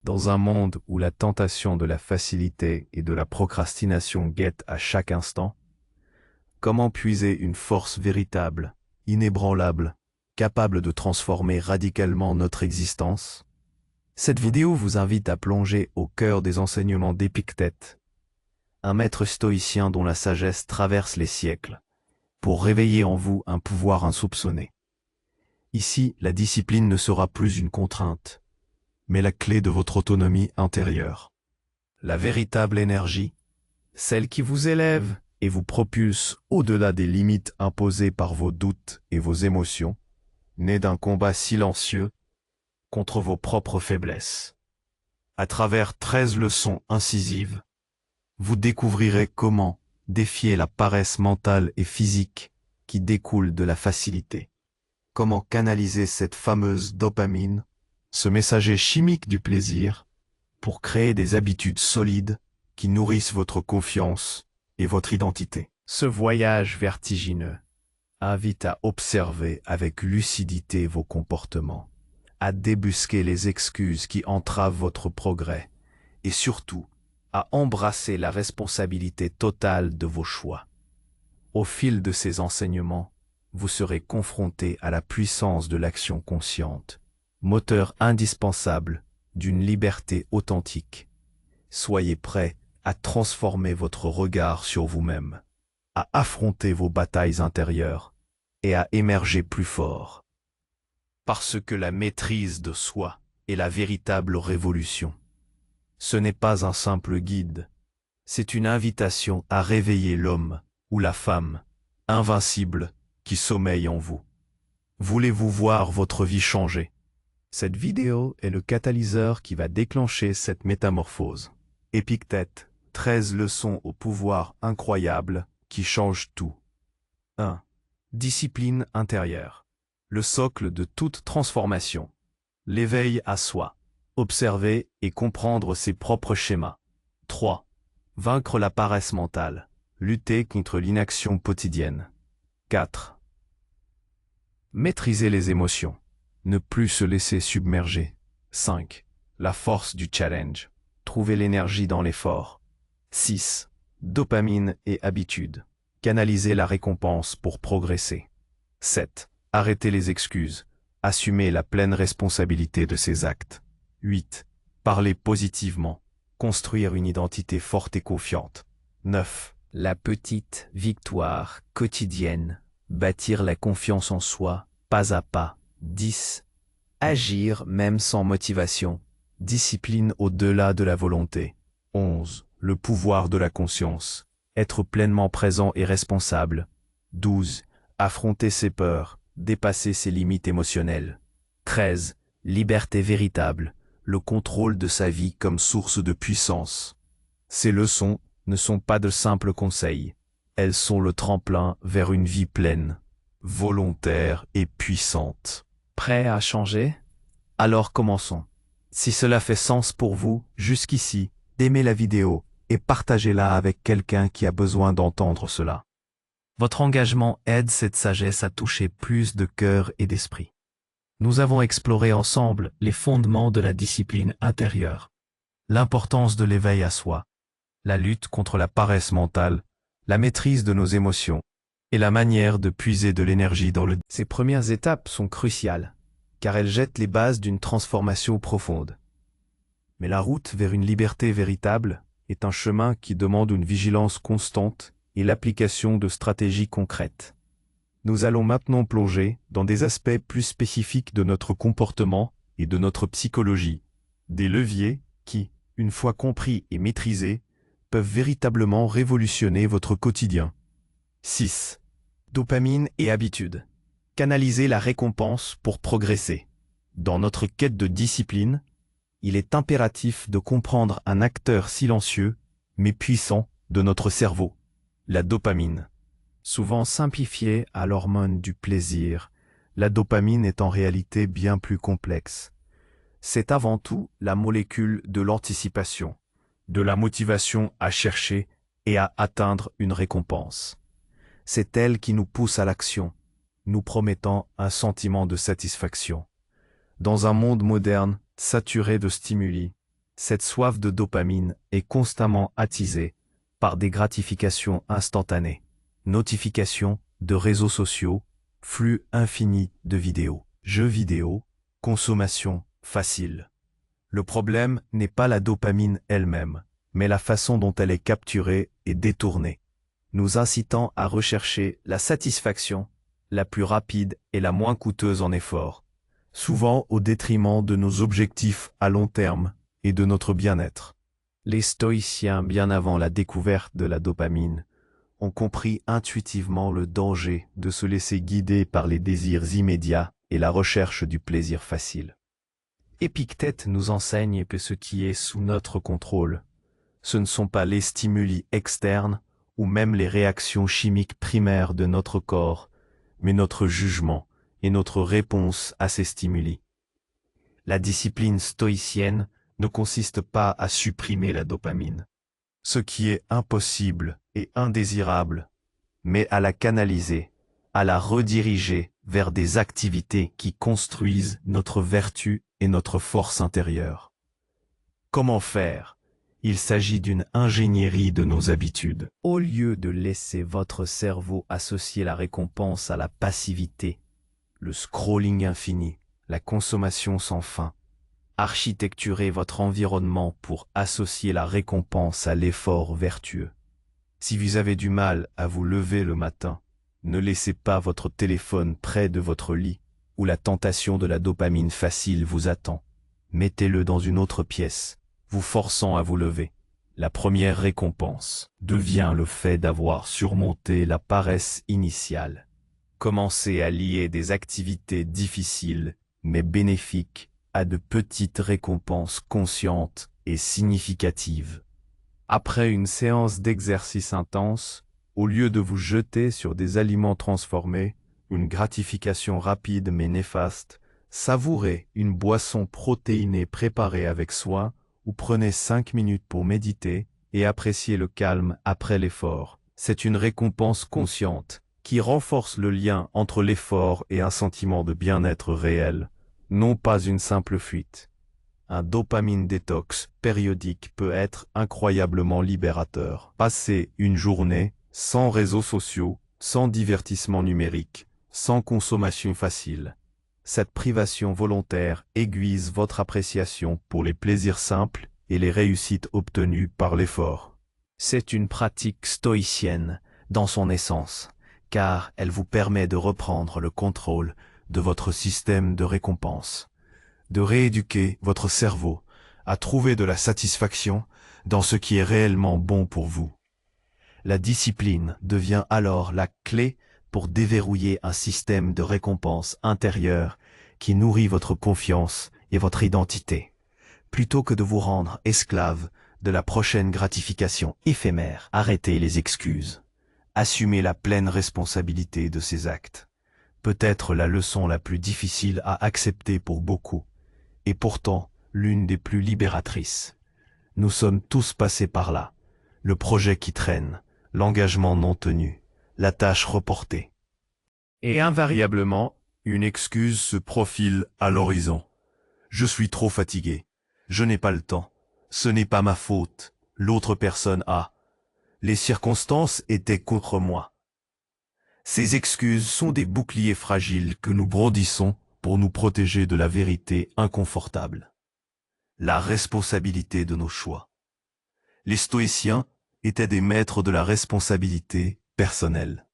Dans un monde où la tentation de la facilité et de la procrastination guette à chaque instant, comment puiser une force véritable, inébranlable, capable de transformer radicalement notre existence? Cette vidéo vous invite à plonger au cœur des enseignements d'Épictète, un maître stoïcien dont la sagesse traverse les siècles, pour réveiller en vous un pouvoir insoupçonné. Ici, la discipline ne sera plus une contrainte, mais la clé de votre autonomie intérieure. La véritable énergie, celle qui vous élève et vous propulse au-delà des limites imposées par vos doutes et vos émotions, née d'un combat silencieux contre vos propres faiblesses. À travers 13 leçons incisives, vous découvrirez comment défier la paresse mentale et physique qui découle de la facilité. Comment canaliser cette fameuse dopamine, ce messager chimique du plaisir, pour créer des habitudes solides qui nourrissent votre confiance et votre identité. Ce voyage vertigineux invite à observer avec lucidité vos comportements, à débusquer les excuses qui entravent votre progrès et surtout à embrasser la responsabilité totale de vos choix. Au fil de ces enseignements, vous serez confronté à la puissance de l'action consciente, moteur indispensable d'une liberté authentique. Soyez prêts à transformer votre regard sur vous-même, à affronter vos batailles intérieures et à émerger plus fort. Parce que la maîtrise de soi est la véritable révolution. Ce n'est pas un simple guide, c'est une invitation à réveiller l'homme ou la femme, invincible, qui sommeille en vous. Voulez-vous voir votre vie changer? Cette vidéo est le catalyseur qui va déclencher cette métamorphose. Épictète, 13 leçons au pouvoir incroyable qui changent tout. 1. Discipline intérieure. Le socle de toute transformation. L'éveil à soi. Observer et comprendre ses propres schémas. 3. Vaincre la paresse mentale. Lutter contre l'inaction quotidienne. 4. Maîtriser les émotions. Ne plus se laisser submerger. 5. La force du challenge. Trouver l'énergie dans l'effort. 6. Dopamine et habitude. Canaliser la récompense pour progresser. 7. Arrêter les excuses. Assumer la pleine responsabilité de ses actes. 8. Parler positivement. Construire une identité forte et confiante. 9. La petite victoire quotidienne. Bâtir la confiance en soi, pas à pas. 10. Agir même sans motivation. Discipline au-delà de la volonté. 11. Le pouvoir de la conscience. Être pleinement présent et responsable. 12. Affronter ses peurs, dépasser ses limites émotionnelles. 13. Liberté véritable. Le contrôle de sa vie comme source de puissance. Ces leçons ne sont pas de simples conseils. Elles sont le tremplin vers une vie pleine, volontaire et puissante. Prêt à changer? Alors commençons. Si cela fait sens pour vous, jusqu'ici, aimez la vidéo et partagez-la avec quelqu'un qui a besoin d'entendre cela. Votre engagement aide cette sagesse à toucher plus de cœur et d'esprit. Nous avons exploré ensemble les fondements de la discipline intérieure, l'importance de l'éveil à soi, la lutte contre la paresse mentale, la maîtrise de nos émotions et la manière de puiser de l'énergie dans le... Ces premières étapes sont cruciales, car elles jettent les bases d'une transformation profonde. Mais la route vers une liberté véritable est un chemin qui demande une vigilance constante et l'application de stratégies concrètes. Nous allons maintenant plonger dans des aspects plus spécifiques de notre comportement et de notre psychologie, des leviers qui, une fois compris et maîtrisés, peuvent véritablement révolutionner votre quotidien. 6. Dopamine et habitude. Canaliser la récompense pour progresser. Dans notre quête de discipline, il est impératif de comprendre un acteur silencieux, mais puissant, de notre cerveau, la dopamine. Souvent simplifiée à l'hormone du plaisir, la dopamine est en réalité bien plus complexe. C'est avant tout la molécule de l'anticipation, de la motivation à chercher et à atteindre une récompense. C'est elle qui nous pousse à l'action, nous promettant un sentiment de satisfaction. Dans un monde moderne, saturé de stimuli, Cette soif de dopamine est constamment attisée par des gratifications instantanées, notifications de réseaux sociaux, flux infini de vidéos, jeux vidéo, consommation facile. Le problème n'est pas la dopamine elle-même, mais la façon dont elle est capturée et détournée, nous incitant à rechercher la satisfaction la plus rapide et la moins coûteuse en effort, souvent au détriment de nos objectifs à long terme et de notre bien-être. Les stoïciens, bien avant la découverte de la dopamine, ont compris intuitivement le danger de se laisser guider par les désirs immédiats et la recherche du plaisir facile. Épictète nous enseigne que ce qui est sous notre contrôle, ce ne sont pas les stimuli externes ou même les réactions chimiques primaires de notre corps, mais notre jugement et notre réponse à ces stimuli. La discipline stoïcienne ne consiste pas à supprimer la dopamine, ce qui est impossible et indésirable, mais à la canaliser, à la rediriger vers des activités qui construisent notre vertu et notre force intérieure. Comment faire ? Il s'agit d'une ingénierie de nos habitudes. Au lieu de laisser votre cerveau associer la récompense à la passivité, le scrolling infini, la consommation sans fin, architecturez votre environnement pour associer la récompense à l'effort vertueux. Si vous avez du mal à vous lever le matin, ne laissez pas votre téléphone près de votre lit, où la tentation de la dopamine facile vous attend. Mettez-le dans une autre pièce, vous forçant à vous lever. La première récompense devient le fait d'avoir surmonté la paresse initiale. Commencez à lier des activités difficiles, mais bénéfiques, à de petites récompenses conscientes et significatives. Après une séance d'exercice intense, au lieu de vous jeter sur des aliments transformés, une gratification rapide mais néfaste, savourez une boisson protéinée préparée avec soin ou prenez 5 minutes pour méditer et apprécier le calme après l'effort. C'est une récompense consciente qui renforce le lien entre l'effort et un sentiment de bien-être réel, non pas une simple fuite. Un dopamine détox périodique peut être incroyablement libérateur. Passer une journée sans réseaux sociaux, sans divertissement numérique, sans consommation facile. Cette privation volontaire aiguise votre appréciation pour les plaisirs simples et les réussites obtenues par l'effort. C'est une pratique stoïcienne dans son essence, car elle vous permet de reprendre le contrôle de votre système de récompense, de rééduquer votre cerveau à trouver de la satisfaction dans ce qui est réellement bon pour vous. La discipline devient alors la clé pour déverrouiller un système de récompense intérieure qui nourrit votre confiance et votre identité, plutôt que de vous rendre esclave de la prochaine gratification éphémère. Arrêtez les excuses. Assumez la pleine responsabilité de ces actes. Peut-être la leçon la plus difficile à accepter pour beaucoup, et pourtant l'une des plus libératrices. Nous sommes tous passés par là. Le projet qui traîne, l'engagement non tenu, la tâche reportée. Et invariablement, une excuse se profile à l'horizon. Je suis trop fatigué. Je n'ai pas le temps. Ce n'est pas ma faute. L'autre personne a. Les circonstances étaient contre moi. Ces excuses sont des boucliers fragiles que nous brandissons pour nous protéger de la vérité inconfortable. La responsabilité de nos choix. Les stoïciens étaient des maîtres de la responsabilité personnelle.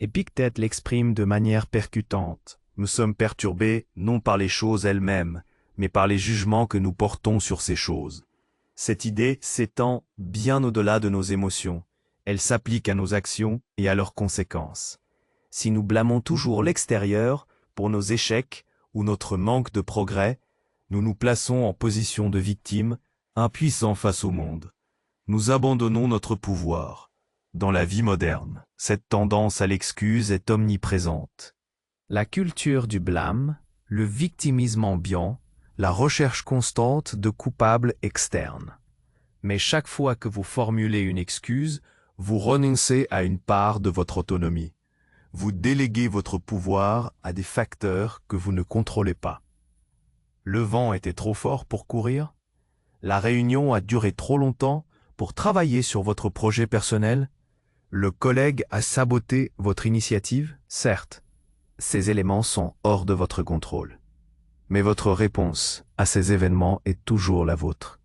Épictète l'exprime de manière percutante. Nous sommes perturbés non par les choses elles-mêmes, mais par les jugements que nous portons sur ces choses. Cette idée s'étend bien au-delà de nos émotions. Elle s'applique à nos actions et à leurs conséquences. Si nous blâmons toujours l'extérieur pour nos échecs ou notre manque de progrès, nous nous plaçons en position de victime, impuissants face au monde. Nous abandonnons notre pouvoir. Dans la vie moderne, cette tendance à l'excuse est omniprésente. La culture du blâme, le victimisme ambiant, la recherche constante de coupables externes. Mais chaque fois que vous formulez une excuse, vous renoncez à une part de votre autonomie. Vous déléguez votre pouvoir à des facteurs que vous ne contrôlez pas. Le vent était trop fort pour courir? La réunion a duré trop longtemps pour travailler sur votre projet personnel? Le collègue a saboté votre initiative? Certes, ces éléments sont hors de votre contrôle. Mais votre réponse à ces événements est toujours la vôtre.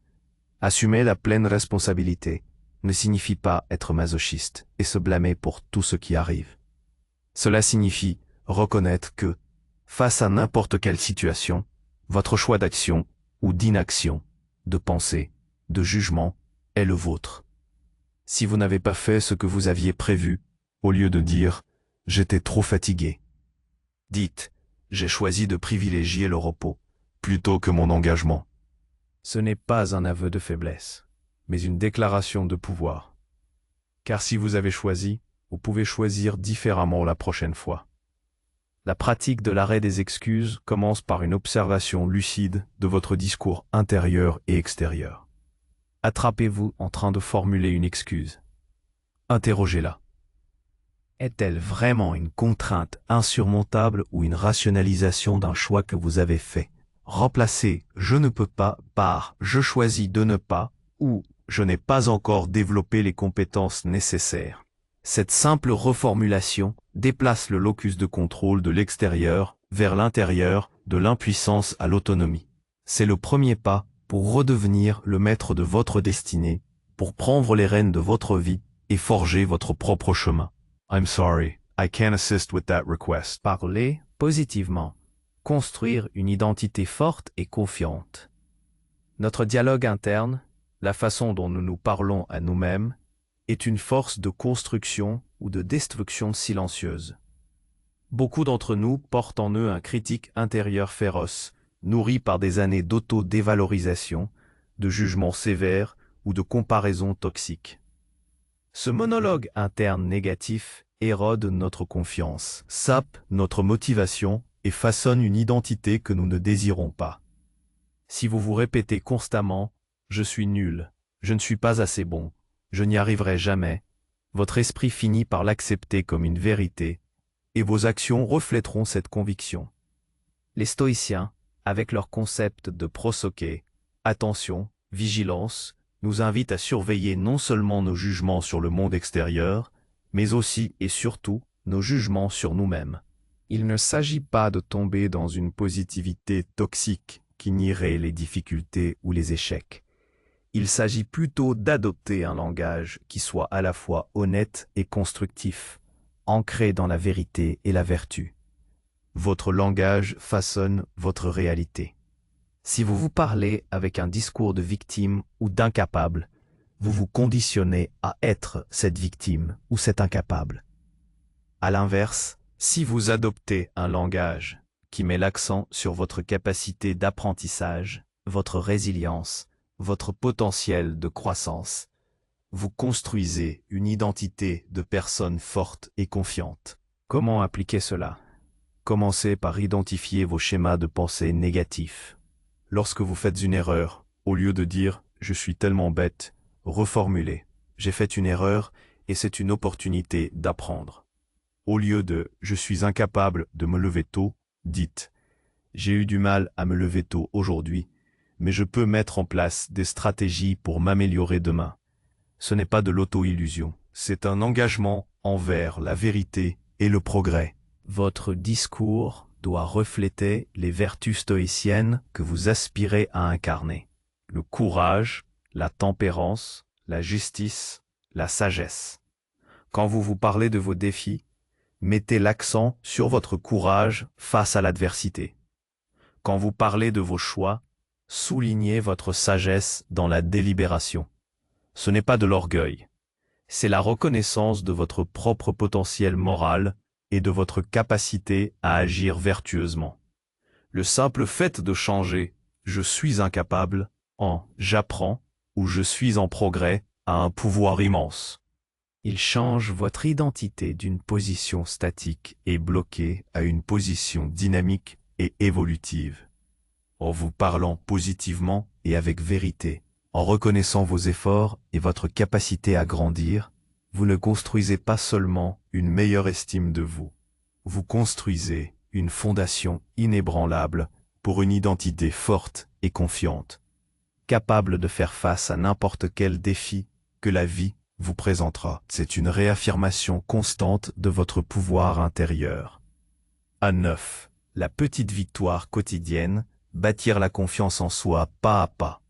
Assumer la pleine responsabilité ne signifie pas être masochiste et se blâmer pour tout ce qui arrive. Cela signifie reconnaître que, face à n'importe quelle situation, votre choix d'action ou d'inaction, de pensée, de jugement est le vôtre. Si vous n'avez pas fait ce que vous aviez prévu, au lieu de dire « j'étais trop fatigué », dites « j'ai choisi de privilégier le repos plutôt que mon engagement ». Ce n'est pas un aveu de faiblesse, mais une déclaration de pouvoir. Car si vous avez choisi, vous pouvez choisir différemment la prochaine fois. La pratique de l'arrêt des excuses commence par une observation lucide de votre discours intérieur et extérieur. Attrapez-vous en train de formuler une excuse. Interrogez-la. Est-elle vraiment une contrainte insurmontable ou une rationalisation d'un choix que vous avez fait? Remplacez « je ne peux pas » par « je choisis de ne pas » ou « je n'ai pas encore développé les compétences nécessaires ». Cette simple reformulation déplace le locus de contrôle de l'extérieur vers l'intérieur, de l'impuissance à l'autonomie. C'est le premier pas pour redevenir le maître de votre destinée, pour prendre les rênes de votre vie et forger votre propre chemin. I'm sorry, I can't assist with that request. Parler positivement. Construire une identité forte et confiante. Notre dialogue interne, la façon dont nous nous parlons à nous-mêmes, est une force de construction ou de destruction silencieuse. Beaucoup d'entre nous portent en eux un critique intérieur féroce, nourri par des années d'auto-dévalorisation, de jugements sévères ou de comparaisons toxiques. Ce monologue interne négatif érode notre confiance, sape notre motivation et façonne une identité que nous ne désirons pas. Si vous vous répétez constamment « je suis nul, je ne suis pas assez bon, je n'y arriverai jamais », votre esprit finit par l'accepter comme une vérité, et vos actions reflèteront cette conviction. Les stoïciens, avec leur concept de prosoké, attention, vigilance, nous invitent à surveiller non seulement nos jugements sur le monde extérieur, mais aussi et surtout nos jugements sur nous-mêmes. Il ne s'agit pas de tomber dans une positivité toxique qui nierait les difficultés ou les échecs. Il s'agit plutôt d'adopter un langage qui soit à la fois honnête et constructif, ancré dans la vérité et la vertu. Votre langage façonne votre réalité. Si vous vous parlez avec un discours de victime ou d'incapable, vous vous conditionnez à être cette victime ou cet incapable. À l'inverse, si vous adoptez un langage qui met l'accent sur votre capacité d'apprentissage, votre résilience, votre potentiel de croissance, vous construisez une identité de personne forte et confiante. Comment appliquer cela? Commencez par identifier vos schémas de pensée négatifs. Lorsque vous faites une erreur, au lieu de dire « je suis tellement bête », reformulez « j'ai fait une erreur et c'est une opportunité d'apprendre ». Au lieu de « je suis incapable de me lever tôt », dites « j'ai eu du mal à me lever tôt aujourd'hui, mais je peux mettre en place des stratégies pour m'améliorer demain ». Ce n'est pas de l'auto-illusion, c'est un engagement envers la vérité et le progrès. Votre discours doit refléter les vertus stoïciennes que vous aspirez à incarner. Le courage, la tempérance, la justice, la sagesse. Quand vous vous parlez de vos défis, mettez l'accent sur votre courage face à l'adversité. Quand vous parlez de vos choix, soulignez votre sagesse dans la délibération. Ce n'est pas de l'orgueil, c'est la reconnaissance de votre propre potentiel moral et de votre capacité à agir vertueusement. Le simple fait de changer « je suis incapable » en « j'apprends » ou « je suis en progrès » a un pouvoir immense. Il change votre identité d'une position statique et bloquée à une position dynamique et évolutive. En vous parlant positivement et avec vérité, en reconnaissant vos efforts et votre capacité à grandir, vous ne construisez pas seulement une meilleure estime de vous. Vous construisez une fondation inébranlable pour une identité forte et confiante. capable de faire face à n'importe quel défi que la vie vous présentera. C'est une réaffirmation constante de votre pouvoir intérieur. À 9. La petite victoire quotidienne, bâtir la confiance en soi pas à pas.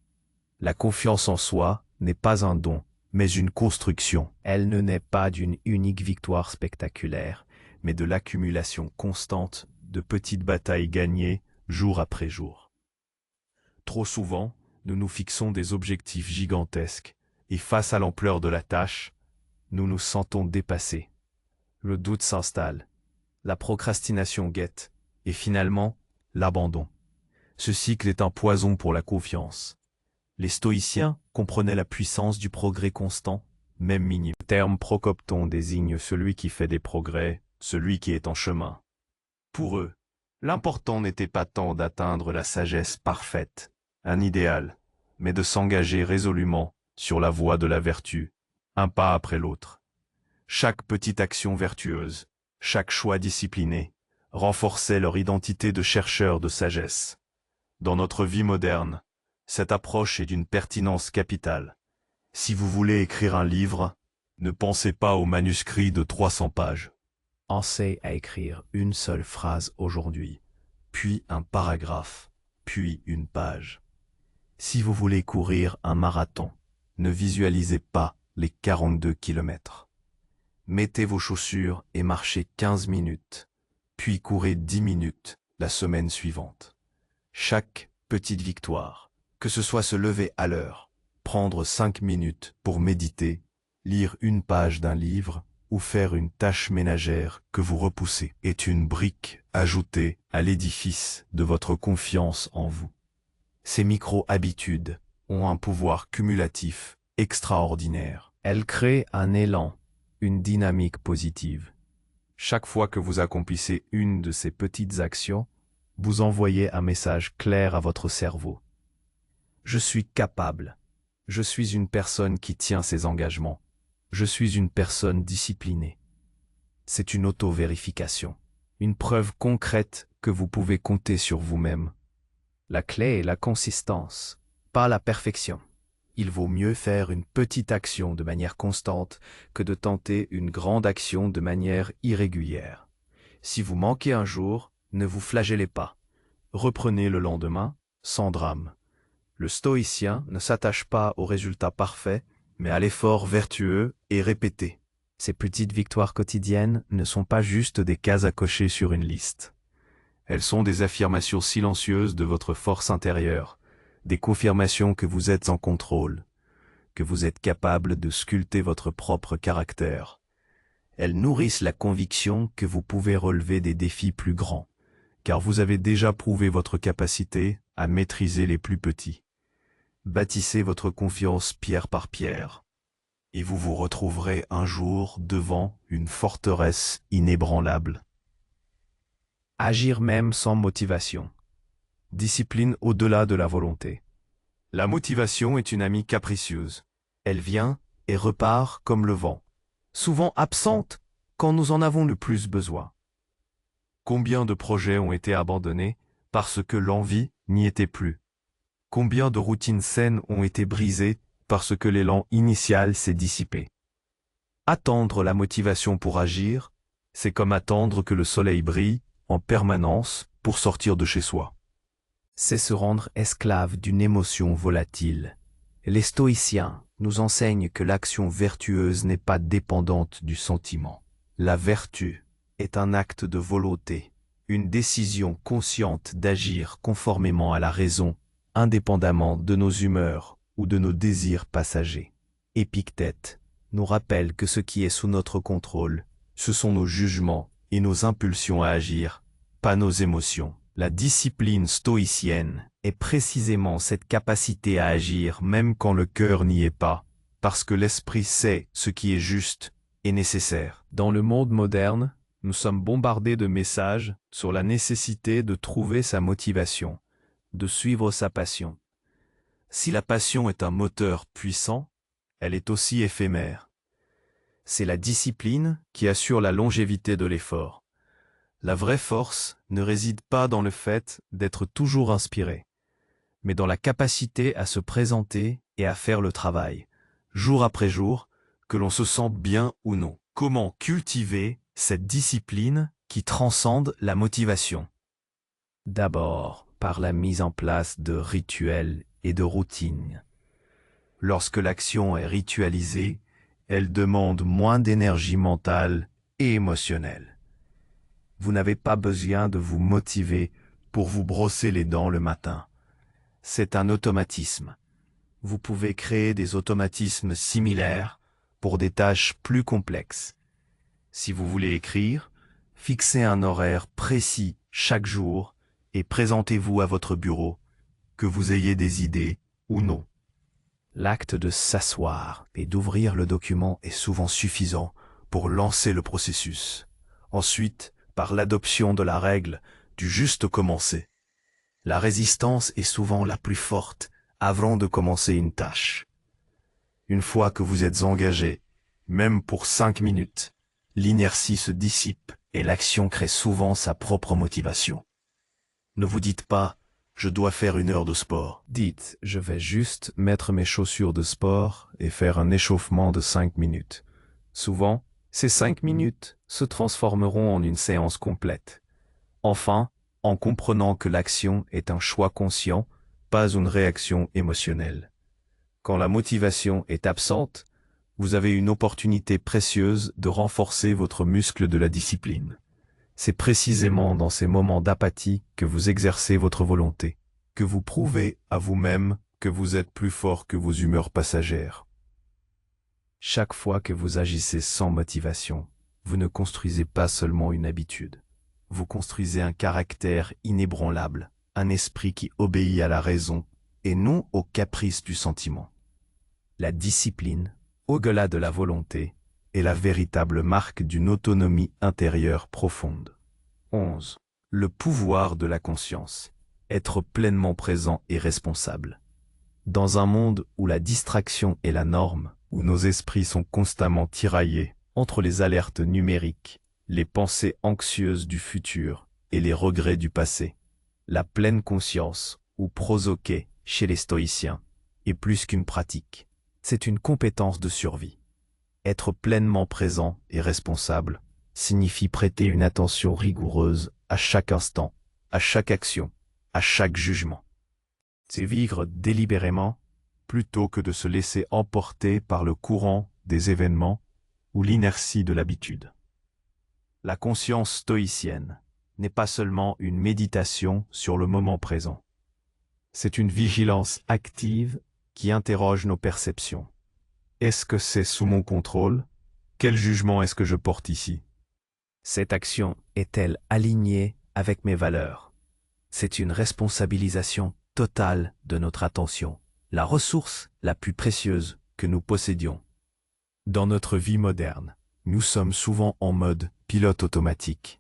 La confiance en soi n'est pas un don, mais une construction. Elle ne naît pas d'une unique victoire spectaculaire, mais de l'accumulation constante de petites batailles gagnées jour après jour. Trop souvent, nous nous fixons des objectifs gigantesques, et face à l'ampleur de la tâche, nous nous sentons dépassés. Le doute s'installe, la procrastination guette, et finalement, l'abandon. Ce cycle est un poison pour la confiance. Les stoïciens comprenaient la puissance du progrès constant, même minime. Le terme Procopton désigne celui qui fait des progrès, celui qui est en chemin. Pour eux, l'important n'était pas tant d'atteindre la sagesse parfaite, un idéal, mais de s'engager résolument sur la voie de la vertu, un pas après l'autre. Chaque petite action vertueuse, chaque choix discipliné, renforçait leur identité de chercheurs de sagesse. Dans notre vie moderne, cette approche est d'une pertinence capitale. Si vous voulez écrire un livre, ne pensez pas au manuscrit de 300 pages. Pensez à écrire une seule phrase aujourd'hui, puis un paragraphe, puis une page. Si vous voulez courir un marathon, ne visualisez pas les 42 kilomètres. Mettez vos chaussures et marchez 15 minutes, puis courez 10 minutes la semaine suivante. Chaque petite victoire, que ce soit se lever à l'heure, prendre 5 minutes pour méditer, lire une page d'un livre ou faire une tâche ménagère que vous repoussez, est une brique ajoutée à l'édifice de votre confiance en vous. Ces micro-habitudes ont un pouvoir cumulatif extraordinaire. Elles créent un élan, une dynamique positive. Chaque fois que vous accomplissez une de ces petites actions, vous envoyez un message clair à votre cerveau. Je suis capable. Je suis une personne qui tient ses engagements. Je suis une personne disciplinée. C'est une auto-vérification, une preuve concrète que vous pouvez compter sur vous-même. La clé est la consistance, pas la perfection. Il vaut mieux faire une petite action de manière constante que de tenter une grande action de manière irrégulière. Si vous manquez un jour, ne vous flagellez pas. Reprenez le lendemain, sans drame. Le stoïcien ne s'attache pas au résultat parfait, mais à l'effort vertueux et répété. Ces petites victoires quotidiennes ne sont pas juste des cases à cocher sur une liste. Elles sont des affirmations silencieuses de votre force intérieure, des confirmations que vous êtes en contrôle, que vous êtes capable de sculpter votre propre caractère. Elles nourrissent la conviction que vous pouvez relever des défis plus grands, car vous avez déjà prouvé votre capacité à maîtriser les plus petits. Bâtissez votre confiance pierre par pierre, et vous vous retrouverez un jour devant une forteresse inébranlable. Agir même sans motivation. Discipline au-delà de la volonté. La motivation est une amie capricieuse. Elle vient et repart comme le vent, souvent absente quand nous en avons le plus besoin. Combien de projets ont été abandonnés parce que l'envie n'y était plus? Combien de routines saines ont été brisées parce que l'élan initial s'est dissipé? Attendre la motivation pour agir, c'est comme attendre que le soleil brille en permanence pour sortir de chez soi. C'est se rendre esclave d'une émotion volatile. Les stoïciens nous enseignent que l'action vertueuse n'est pas dépendante du sentiment. La vertu est un acte de volonté, une décision consciente d'agir conformément à la raison, indépendamment de nos humeurs ou de nos désirs passagers. Épictète nous rappelle que ce qui est sous notre contrôle, ce sont nos jugements et nos impulsions à agir, pas nos émotions. La discipline stoïcienne est précisément cette capacité à agir même quand le cœur n'y est pas, parce que l'esprit sait ce qui est juste et nécessaire. Dans le monde moderne, nous sommes bombardés de messages sur la nécessité de trouver sa motivation, de suivre sa passion. Si la passion est un moteur puissant, elle est aussi éphémère. C'est la discipline qui assure la longévité de l'effort. La vraie force ne réside pas dans le fait d'être toujours inspiré, mais dans la capacité à se présenter et à faire le travail, jour après jour, que l'on se sente bien ou non. Comment cultiver cette discipline qui transcende la motivation? D'abord, par la mise en place de rituels et de routines. Lorsque l'action est ritualisée, elle demande moins d'énergie mentale et émotionnelle. Vous n'avez pas besoin de vous motiver pour vous brosser les dents le matin. C'est un automatisme. Vous pouvez créer des automatismes similaires pour des tâches plus complexes. Si vous voulez écrire, fixez un horaire précis chaque jour et présentez-vous à votre bureau, que vous ayez des idées ou non. L'acte de s'asseoir et d'ouvrir le document est souvent suffisant pour lancer le processus. Ensuite, par l'adoption de la règle du juste commencer. La résistance est souvent la plus forte avant de commencer une tâche. Une fois que vous êtes engagé, même pour 5 minutes, l'inertie se dissipe et l'action crée souvent sa propre motivation. Ne vous dites pas « je dois faire 1 heure de sport ». Dites « je vais juste mettre mes chaussures de sport et faire un échauffement de 5 minutes ». Souvent, ces 5 minutes se transformeront en une séance complète. Enfin, en comprenant que l'action est un choix conscient, pas une réaction émotionnelle. Quand la motivation est absente, vous avez une opportunité précieuse de renforcer votre muscle de la discipline. C'est précisément dans ces moments d'apathie que vous exercez votre volonté, que vous prouvez à vous-même que vous êtes plus fort que vos humeurs passagères. Chaque fois que vous agissez sans motivation, vous ne construisez pas seulement une habitude. Vous construisez un caractère inébranlable, un esprit qui obéit à la raison et non aux caprices du sentiment. La discipline, au-delà de la volonté, est la véritable marque d'une autonomie intérieure profonde. 11. Le pouvoir de la conscience. Être pleinement présent et responsable. Dans un monde où la distraction est la norme, où nos esprits sont constamment tiraillés entre les alertes numériques, les pensées anxieuses du futur et les regrets du passé, la pleine conscience, ou prosoké chez les stoïciens, est plus qu'une pratique. C'est une compétence de survie. Être pleinement présent et responsable signifie prêter une attention rigoureuse à chaque instant, à chaque action, à chaque jugement. C'est vivre délibérément plutôt que de se laisser emporter par le courant des événements ou l'inertie de l'habitude. La conscience stoïcienne n'est pas seulement une méditation sur le moment présent. C'est une vigilance active qui interroge nos perceptions. Est-ce que c'est sous mon contrôle? Quel jugement est-ce que je porte ici? Cette action est-elle alignée avec mes valeurs? C'est une responsabilisation totale de notre attention, la ressource la plus précieuse que nous possédions. Dans notre vie moderne, nous sommes souvent en mode pilote automatique.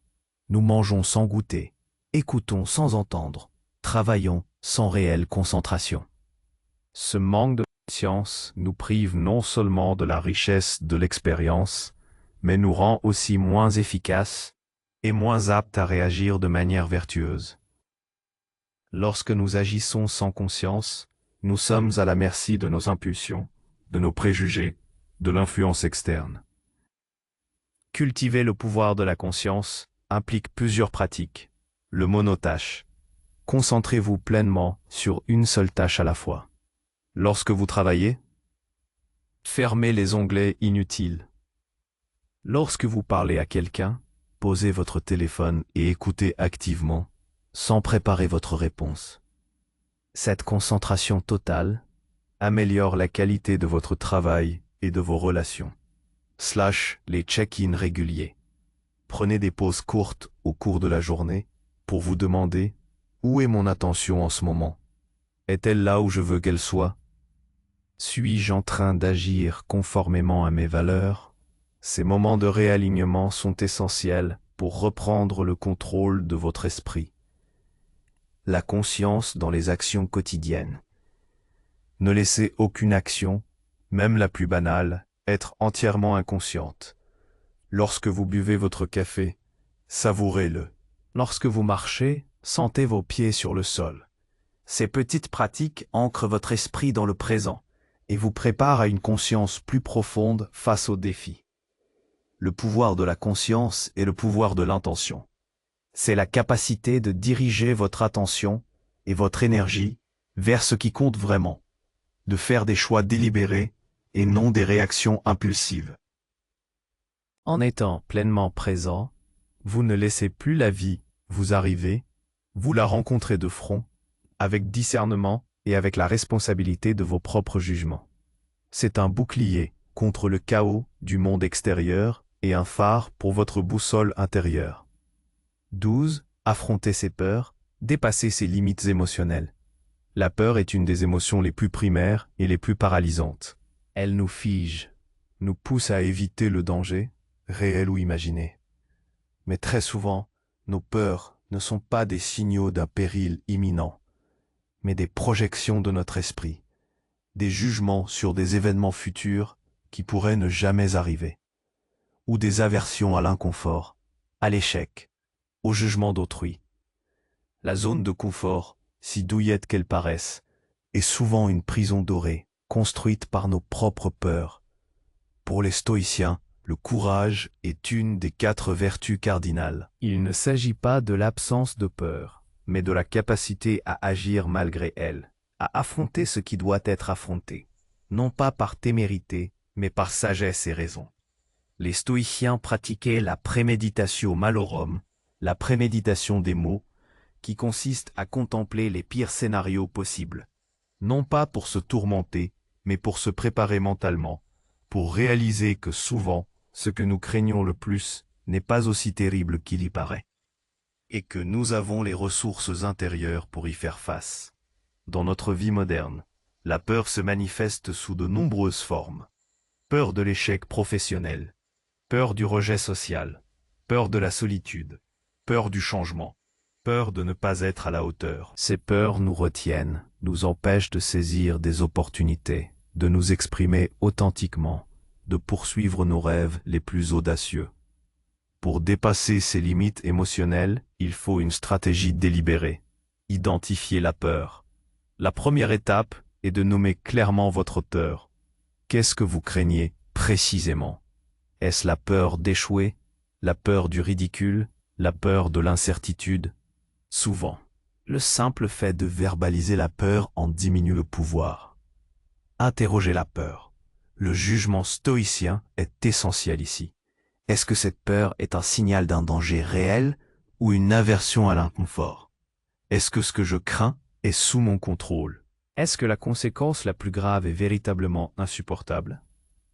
Nous mangeons sans goûter, écoutons sans entendre, travaillons sans réelle concentration. Ce manque de conscience nous prive non seulement de la richesse de l'expérience, mais nous rend aussi moins efficaces et moins aptes à réagir de manière vertueuse. Lorsque nous agissons sans conscience, nous sommes à la merci de nos impulsions, de nos préjugés, de l'influence externe. Cultiver le pouvoir de la conscience implique plusieurs pratiques. Le monotâche. Concentrez-vous pleinement sur une seule tâche à la fois. Lorsque vous travaillez, fermez les onglets inutiles. Lorsque vous parlez à quelqu'un, posez votre téléphone et écoutez activement, sans préparer votre réponse. Cette concentration totale améliore la qualité de votre travail et de vos relations. Les check-in réguliers. Prenez des pauses courtes au cours de la journée pour vous demander « Où est mon attention en ce moment? Est-elle là où je veux qu'elle soit? Suis-je en train d'agir conformément à mes valeurs ?» Ces moments de réalignement sont essentiels pour reprendre le contrôle de votre esprit. La conscience dans les actions quotidiennes. Ne laissez aucune action, même la plus banale, être entièrement inconsciente. Lorsque vous buvez votre café, savourez-le. Lorsque vous marchez, sentez vos pieds sur le sol. Ces petites pratiques ancrent votre esprit dans le présent et vous préparent à une conscience plus profonde face aux défis. Le pouvoir de la conscience et le pouvoir de l'intention. C'est la capacité de diriger votre attention et votre énergie vers ce qui compte vraiment, de faire des choix délibérés et non des réactions impulsives. En étant pleinement présent, vous ne laissez plus la vie vous arriver, vous la rencontrez de front, avec discernement et avec la responsabilité de vos propres jugements. C'est un bouclier contre le chaos du monde extérieur et un phare pour votre boussole intérieure. 12. Affronter ses peurs, dépasser ses limites émotionnelles. La peur est une des émotions les plus primaires et les plus paralysantes. Elle nous fige, nous pousse à éviter le danger, réel ou imaginé. Mais très souvent, nos peurs ne sont pas des signaux d'un péril imminent, mais des projections de notre esprit, des jugements sur des événements futurs qui pourraient ne jamais arriver, ou des aversions à l'inconfort, à l'échec, au jugement d'autrui. La zone de confort, si douillette qu'elle paraisse, est souvent une prison dorée, construite par nos propres peurs. Pour les stoïciens, le courage est une des 4 vertus cardinales. Il ne s'agit pas de l'absence de peur, mais de la capacité à agir malgré elle, à affronter ce qui doit être affronté, non pas par témérité, mais par sagesse et raison. Les stoïciens pratiquaient la préméditatio malorum, la préméditation des maux, qui consiste à contempler les pires scénarios possibles, non pas pour se tourmenter, mais pour se préparer mentalement, pour réaliser que souvent, ce que nous craignons le plus n'est pas aussi terrible qu'il y paraît, et que nous avons les ressources intérieures pour y faire face. Dans notre vie moderne, la peur se manifeste sous de nombreuses formes. Peur de l'échec professionnel, peur du rejet social, peur de la solitude, peur du changement, peur de ne pas être à la hauteur. Ces peurs nous retiennent, nous empêchent de saisir des opportunités, de nous exprimer authentiquement, de poursuivre nos rêves les plus audacieux. Pour dépasser ces limites émotionnelles, il faut une stratégie délibérée. Identifier la peur. La première étape est de nommer clairement votre auteur. Qu'est-ce que vous craignez précisément? Est-ce la peur d'échouer, la peur du ridicule, la peur de l'incertitude? Souvent, le simple fait de verbaliser la peur en diminue le pouvoir. Interrogez la peur. Le jugement stoïcien est essentiel ici. Est-ce que cette peur est un signal d'un danger réel ou une aversion à l'inconfort? Est-ce que ce que je crains est sous mon contrôle? Est-ce que la conséquence la plus grave est véritablement insupportable?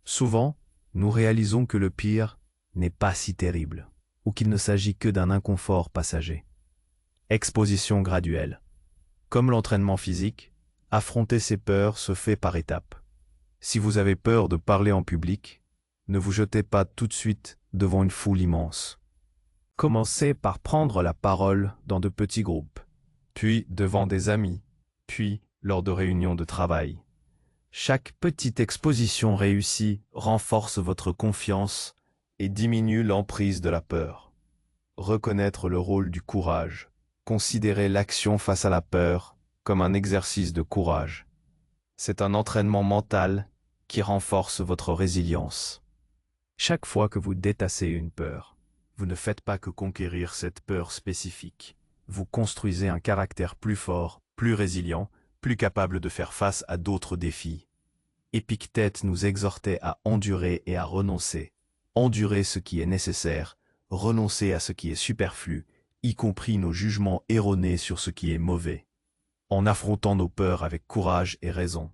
Souvent, nous réalisons que le pire n'est pas si terrible, ou qu'il ne s'agit que d'un inconfort passager. Exposition graduelle. Comme l'entraînement physique, affronter ses peurs se fait par étapes. Si vous avez peur de parler en public, ne vous jetez pas tout de suite devant une foule immense. Commencez par prendre la parole dans de petits groupes, puis devant des amis, puis lors de réunions de travail. Chaque petite exposition réussie renforce votre confiance et diminue l'emprise de la peur. Reconnaître le rôle du courage. Considérez l'action face à la peur comme un exercice de courage. C'est un entraînement mental qui renforce votre résilience. Chaque fois que vous détassez une peur, vous ne faites pas que conquérir cette peur spécifique. Vous construisez un caractère plus fort, plus résilient, plus capable de faire face à d'autres défis. Épictète nous exhortait à endurer et à renoncer. Endurer ce qui est nécessaire, renoncer à ce qui est superflu, y compris nos jugements erronés sur ce qui est mauvais. En affrontant nos peurs avec courage et raison,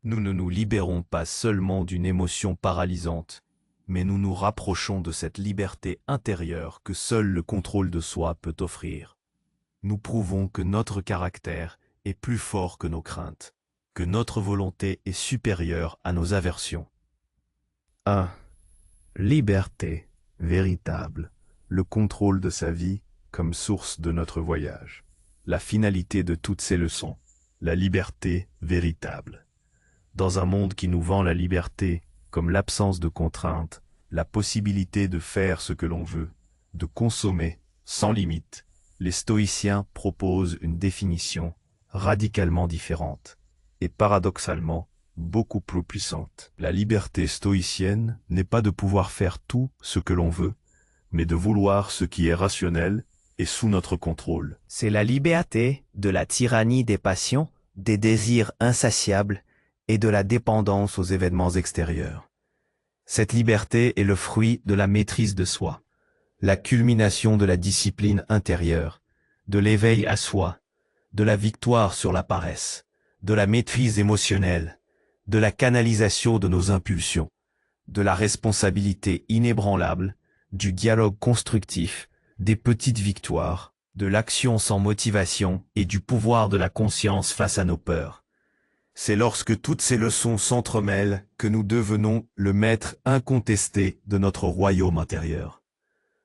nous ne nous libérons pas seulement d'une émotion paralysante, mais nous nous rapprochons de cette liberté intérieure que seul le contrôle de soi peut offrir. Nous prouvons que notre caractère est plus fort que nos craintes, que notre volonté est supérieure à nos aversions. 1. Liberté véritable, le contrôle de sa vie comme source de notre voyage. La finalité de toutes ces leçons, la liberté véritable. Dans un monde qui nous vend la liberté comme l'absence de contraintes, la possibilité de faire ce que l'on veut, de consommer sans limite, les stoïciens proposent une définition radicalement différentes, et paradoxalement, beaucoup plus puissantes. La liberté stoïcienne n'est pas de pouvoir faire tout ce que l'on veut, mais de vouloir ce qui est rationnel et sous notre contrôle. C'est la liberté de la tyrannie des passions, des désirs insatiables et de la dépendance aux événements extérieurs. Cette liberté est le fruit de la maîtrise de soi, la culmination de la discipline intérieure, de l'éveil à soi, de la victoire sur la paresse, de la maîtrise émotionnelle, de la canalisation de nos impulsions, de la responsabilité inébranlable, du dialogue constructif, des petites victoires, de l'action sans motivation et du pouvoir de la conscience face à nos peurs. C'est lorsque toutes ces leçons s'entremêlent que nous devenons le maître incontesté de notre royaume intérieur.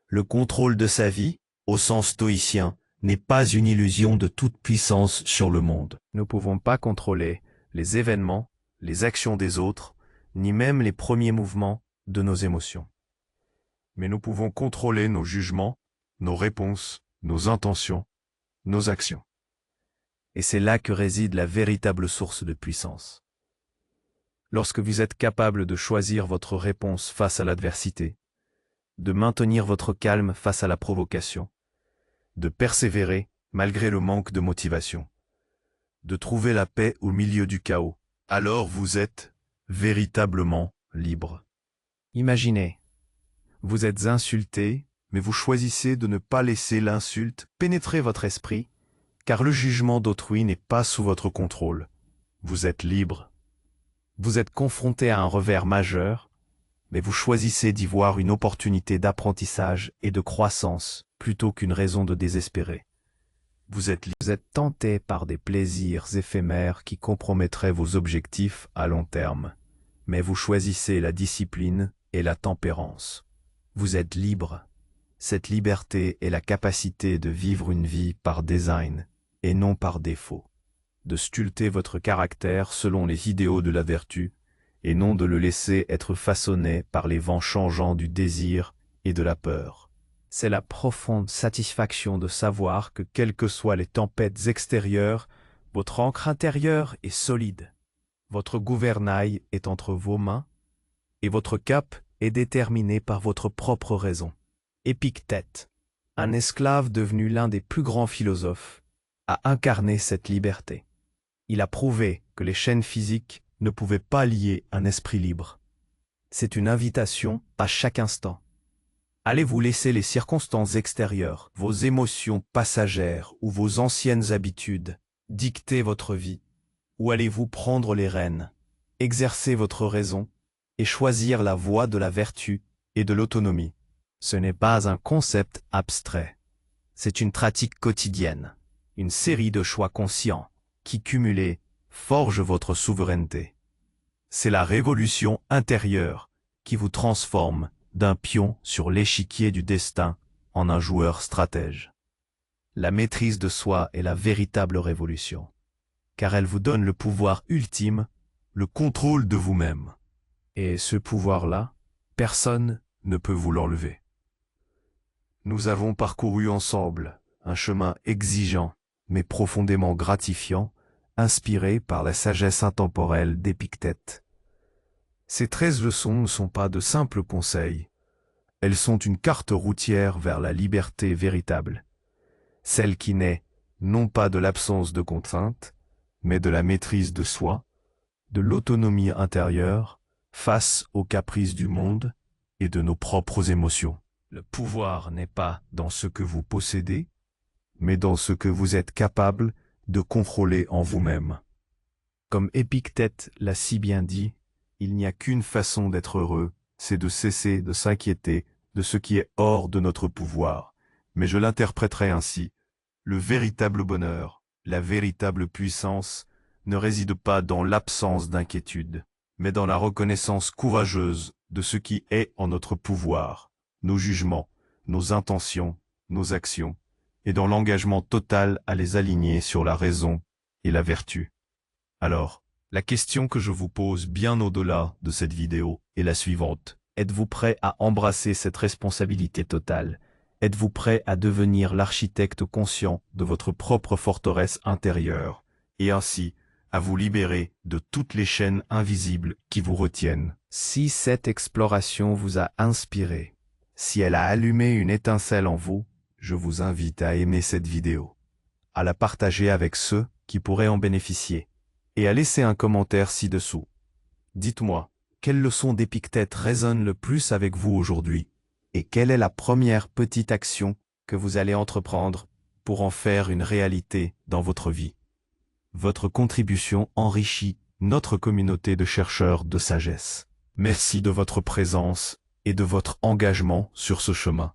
Le contrôle de sa vie, au sens stoïcien, n'est pas une illusion de toute puissance sur le monde. Nous ne pouvons pas contrôler les événements, les actions des autres, ni même les premiers mouvements de nos émotions. Mais nous pouvons contrôler nos jugements, nos réponses, nos intentions, nos actions. Et c'est là que réside la véritable source de puissance. Lorsque vous êtes capable de choisir votre réponse face à l'adversité, de maintenir votre calme face à la provocation, de persévérer malgré le manque de motivation, de trouver la paix au milieu du chaos, alors vous êtes véritablement libre. Imaginez, Vous êtes insulté, mais vous choisissez de ne pas laisser l'insulte pénétrer votre esprit, car le jugement d'autrui n'est pas sous votre contrôle. Vous êtes libre. vous êtes confronté à un revers majeur, mais vous choisissez d'y voir une opportunité d'apprentissage et de croissance plutôt qu'une raison de désespérer. Vous êtes libre. Vous êtes tenté par des plaisirs éphémères qui compromettraient vos objectifs à long terme, mais vous choisissez la discipline et la tempérance. Vous êtes libre. Cette liberté est la capacité de vivre une vie par design et non par défaut, de sculpter votre caractère selon les idéaux de la vertu et non de le laisser être façonné par les vents changeants du désir et de la peur. C'est la profonde satisfaction de savoir que quelles que soient les tempêtes extérieures, votre ancre intérieure est solide. Votre gouvernail est entre vos mains et votre cap est déterminé par votre propre raison. Épictète, un esclave devenu l'un des plus grands philosophes, a incarné cette liberté. Il a prouvé que les chaînes physiques ne pouvaient pas lier un esprit libre. C'est une invitation à chaque instant. Allez-vous laisser les circonstances extérieures, vos émotions passagères ou vos anciennes habitudes dicter votre vie? Ou allez-vous prendre les rênes, exercer votre raison et choisir la voie de la vertu et de l'autonomie? Ce n'est pas un concept abstrait. C'est une pratique quotidienne, une série de choix conscients qui, cumulés, forgent votre souveraineté. C'est la révolution intérieure qui vous transforme d'un pion sur l'échiquier du destin en un joueur stratège. La maîtrise de soi est la véritable révolution, car elle vous donne le pouvoir ultime, Le contrôle de vous-même. et ce pouvoir-là, personne Ne peut vous l'enlever. Nous avons parcouru ensemble un chemin exigeant, mais profondément gratifiant, inspiré par la sagesse intemporelle d'Épictète. Ces 13 leçons ne sont pas de simples conseils. Elles sont une carte routière vers la liberté véritable, celle qui naît non pas de l'absence de contraintes, mais de la maîtrise de soi, de l'autonomie intérieure face aux caprices du monde et de nos propres émotions. Le pouvoir n'est pas dans ce que vous possédez, mais dans ce que vous êtes capable de contrôler en vous-même. Comme Épictète l'a si bien dit, il n'y a qu'une façon d'être heureux, c'est de cesser de s'inquiéter de ce qui est hors de notre pouvoir. Mais je l'interpréterai ainsi. Le véritable bonheur, la véritable puissance, ne réside pas dans l'absence d'inquiétude, mais dans la reconnaissance courageuse de ce qui est en notre pouvoir, nos jugements, nos intentions, nos actions, et dans l'engagement total à les aligner sur la raison et la vertu. Alors, la question que je vous pose bien au-delà de cette vidéo est la suivante. Êtes-vous prêt à embrasser cette responsabilité totale? Êtes-vous prêt à devenir l'architecte conscient de votre propre forteresse intérieure et ainsi à vous libérer de toutes les chaînes invisibles qui vous retiennent. Si cette exploration vous a inspiré, si elle a allumé une étincelle en vous, je vous invite à aimer cette vidéo, à la partager avec ceux qui pourraient en bénéficier, et à laisser un commentaire ci-dessous. Dites-moi, quelle leçon d'Épictète résonne le plus avec vous aujourd'hui, et quelle est la première petite action que vous allez entreprendre pour en faire une réalité dans votre vie. Votre contribution enrichit notre communauté de chercheurs de sagesse. Merci de votre présence et de votre engagement sur ce chemin.